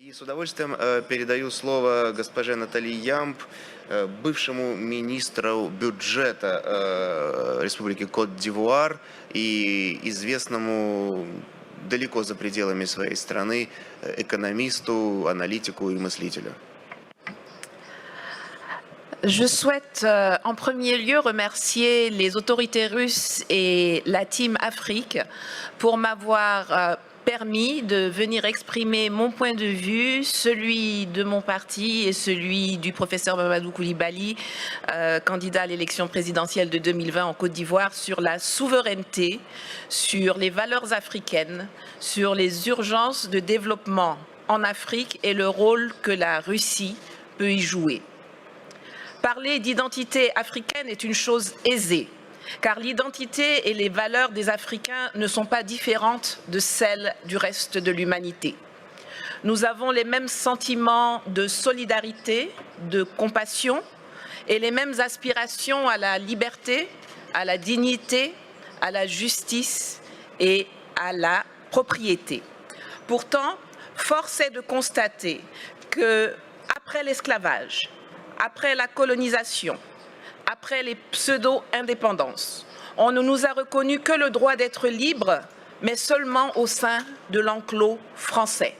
И с удовольствием передаю слово госпоже Натали Ямб, бывшему министру бюджета Республики Кот-д'Ивуар и известному далеко за пределами своей страны экономисту, аналитику и мыслителю. Je souhaite en premier lieu remercier les autorités russes et la Team Afrique pour m'avoir permis de venir exprimer mon point de vue, celui de mon parti et celui du professeur Mamadou Koulibaly, candidat à l'élection présidentielle de 2020 en Côte d'Ivoire, sur la souveraineté, sur les valeurs africaines, sur les urgences de développement en Afrique et le rôle que la Russie peut y jouer. Parler d'identité africaine est une chose aisée, car l'identité et les valeurs des Africains ne sont pas différentes de celles du reste de l'humanité. Nous avons les mêmes sentiments de solidarité, de compassion et les mêmes aspirations à la liberté, à la dignité, à la justice et à la propriété. Pourtant, force est de constater qu'après l'esclavage, après la colonisation, après les pseudo-indépendances, on ne nous a reconnu que le droit d'être libre, mais seulement au sein de l'enclos français.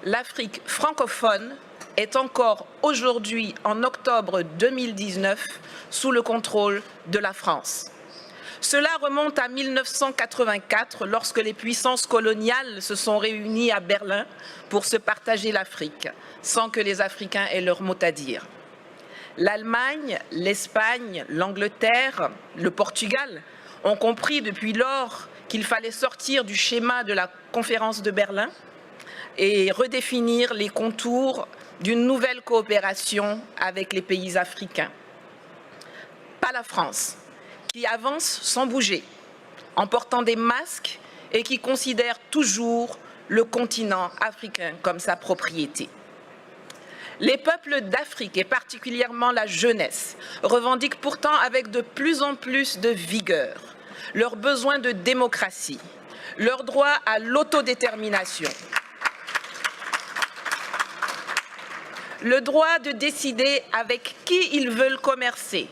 L'Afrique francophone est encore aujourd'hui, en octobre 2019, sous le contrôle de la France. Cela remonte à 1984, lorsque les puissances coloniales se sont réunies à Berlin pour se partager l'Afrique, sans que les Africains aient leur mot à dire. L'Allemagne, l'Espagne, l'Angleterre, le Portugal ont compris depuis lors qu'il fallait sortir du schéma de la conférence de Berlin et redéfinir les contours d'une nouvelle coopération avec les pays africains. Pas la France, qui avance sans bouger, en portant des masques et qui considère toujours le continent africain comme sa propriété. Les peuples d'Afrique, et particulièrement la jeunesse, revendiquent pourtant avec de plus en plus de vigueur leur besoin de démocratie, leur droit à l'autodétermination, le droit de décider avec qui ils veulent commercer,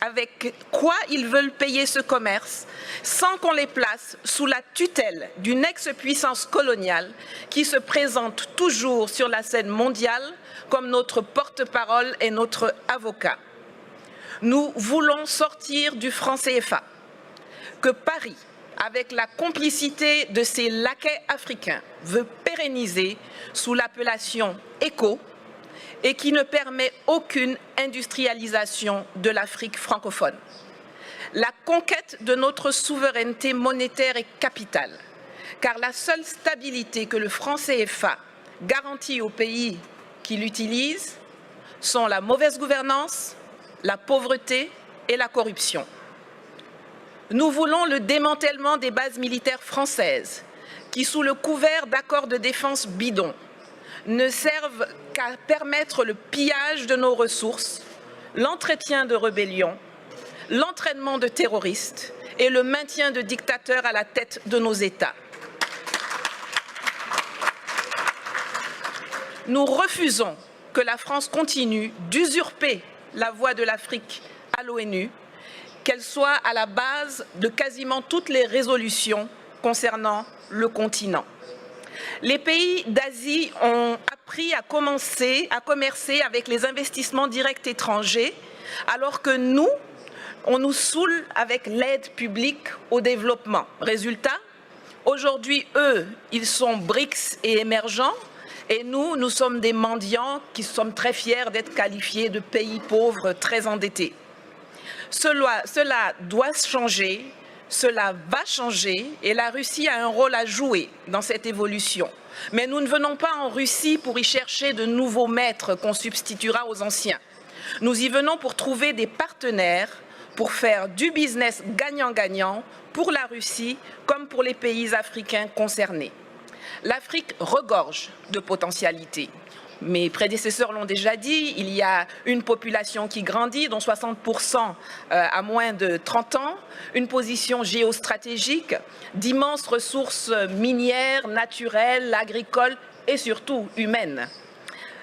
avec quoi ils veulent payer ce commerce, sans qu'on les place sous la tutelle d'une ex-puissance coloniale qui se présente toujours sur la scène mondiale comme notre porte-parole et notre avocat. Nous voulons sortir du franc CFA, que Paris, avec la complicité de ses laquais africains, veut pérenniser sous l'appellation ECO, et qui ne permet aucune industrialisation de l'Afrique francophone. La conquête de notre souveraineté monétaire est capitale, car la seule stabilité que le franc CFA garantit aux pays qui l'utilisent sont la mauvaise gouvernance, la pauvreté et la corruption. Nous voulons le démantèlement des bases militaires françaises qui, sous le couvert d'accords de défense bidons, ne servent qu'à permettre le pillage de nos ressources, l'entretien de rébellions, l'entraînement de terroristes et le maintien de dictateurs à la tête de nos États. Nous refusons que la France continue d'usurper la voix de l'Afrique à l'ONU, qu'elle soit à la base de quasiment toutes les résolutions concernant le continent. Les pays d'Asie ont appris à commercer avec les investissements directs étrangers, alors que nous, on nous saoule avec l'aide publique au développement. Résultat, aujourd'hui, eux, ils sont BRICS et émergents, et nous, nous sommes des mendiants qui sommes très fiers d'être qualifiés de pays pauvres très endettés. Cela doit changer. Cela va changer et la Russie a un rôle à jouer dans cette évolution. Mais nous ne venons pas en Russie pour y chercher de nouveaux maîtres qu'on substituera aux anciens. Nous y venons pour trouver des partenaires, pour faire du business gagnant-gagnant pour la Russie comme pour les pays africains concernés. L'Afrique regorge de potentialités. Mes prédécesseurs l'ont déjà dit, il y a une population qui grandit, dont 60% à moins de 30 ans, une position géostratégique, d'immenses ressources minières, naturelles, agricoles et surtout humaine.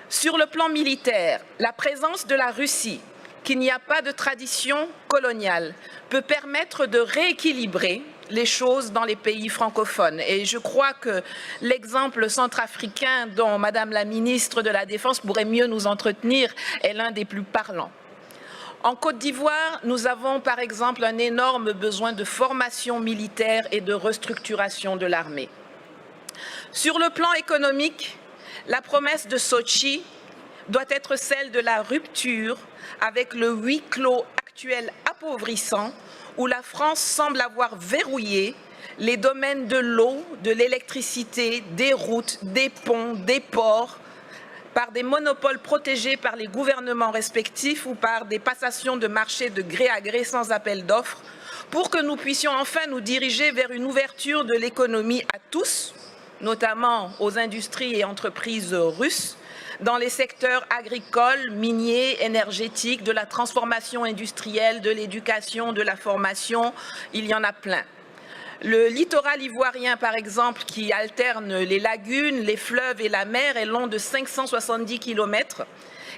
Sur le plan militaire, la présence de la Russie, qu'il n'y a pas de tradition coloniale, peut permettre de rééquilibrer les choses dans les pays francophones. Et je crois que l'exemple centrafricain dont Madame la ministre de la Défense pourrait mieux nous entretenir est l'un des plus parlants. En Côte d'Ivoire, nous avons par exemple un énorme besoin de formation militaire et de restructuration de l'armée. Sur le plan économique, la promesse de Sochi doit être celle de la rupture avec le huis clos actuel appauvrissant où la France semble avoir verrouillé les domaines de l'eau, de l'électricité, des routes, des ponts, des ports, par des monopoles protégés par les gouvernements respectifs ou par des passations de marché de gré à gré sans appel d'offres, pour que nous puissions enfin nous diriger vers une ouverture de l'économie à tous, notamment aux industries et entreprises russes, dans les secteurs agricoles, miniers, énergétiques, de la transformation industrielle, de l'éducation, de la formation, il y en a plein. Le littoral ivoirien, par exemple, qui alterne les lagunes, les fleuves et la mer, est long de 570 km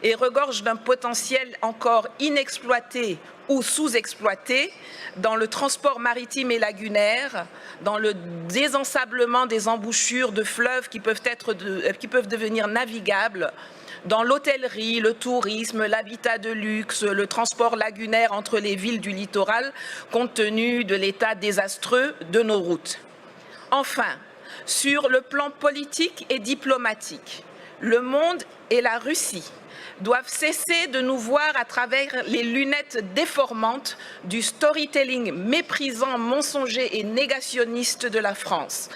et regorge d'un potentiel encore inexploité ou sous-exploité dans le transport maritime et lagunaire, dans le désensablement des embouchures de fleuves qui peuvent devenir navigables, dans l'hôtellerie, le tourisme, l'habitat de luxe, le transport lagunaire entre les villes du littoral, compte tenu de l'état désastreux de nos routes. Enfin, sur le plan politique et diplomatique, le monde et la Russie doivent cesser de nous voir à travers les lunettes déformantes du storytelling méprisant, mensonger et négationniste de la France,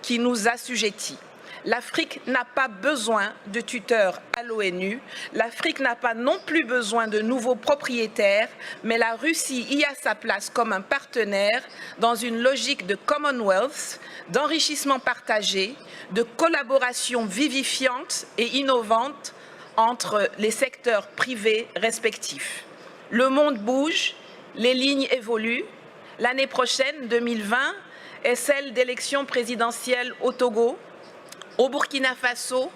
qui nous assujettit. L'Afrique n'a pas besoin de tuteurs à l'ONU, l'Afrique n'a pas non plus besoin de nouveaux propriétaires, mais la Russie y a sa place comme un partenaire dans une logique de Commonwealth, d'enrichissement partagé, de collaboration vivifiante et innovante entre les secteurs privés respectifs. Le monde bouge, les lignes évoluent. L'année prochaine, 2020, est celle d'élections présidentielles au Togo, au Burkina Faso,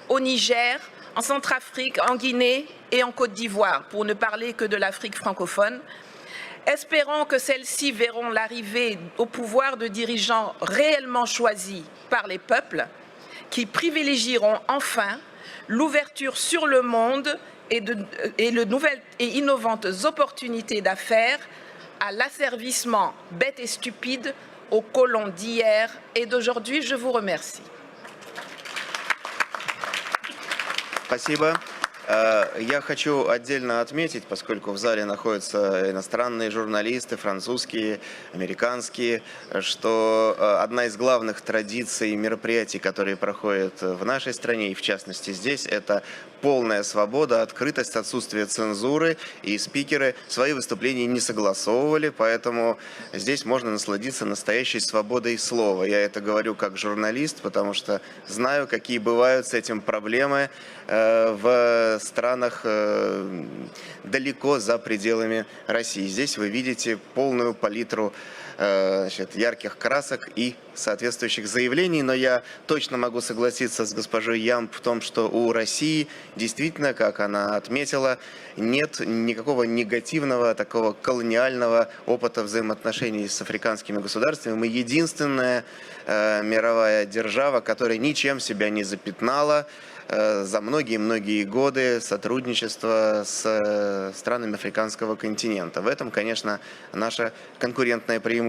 au Niger, en Centrafrique, en Guinée et en Côte d'Ivoire, pour ne parler que de l'Afrique francophone. Espérons que celles-ci verront l'arrivée au pouvoir de dirigeants réellement choisis par les peuples, qui privilégieront enfin l'ouverture sur le monde et de nouvelles et innovantes opportunités d'affaires à l'asservissement bête et stupide aux colons d'hier et d'aujourd'hui. Je vous remercie. Спасибо. Я хочу отдельно отметить, поскольку в зале находятся иностранные журналисты, французские, американские, что одна из главных традиций мероприятий, которые проходят в нашей стране и в частности здесь, это полная свобода, открытость, отсутствие цензуры, и спикеры свои выступления не согласовывали, поэтому здесь можно насладиться настоящей свободой слова. Я это говорю как журналист, потому что знаю, какие бывают с этим проблемы в странах далеко за пределами России. Здесь вы видите полную палитру ярких красок и соответствующих заявлений, но я точно могу согласиться с госпожой Ямб в том, что у России действительно, как она отметила, нет никакого негативного, такого колониального опыта взаимоотношений с африканскими государствами. Мы единственная мировая держава, которая ничем себя не запятнала за многие-многие годы сотрудничества с странами африканского континента. В этом, конечно, наше конкурентное преимущество.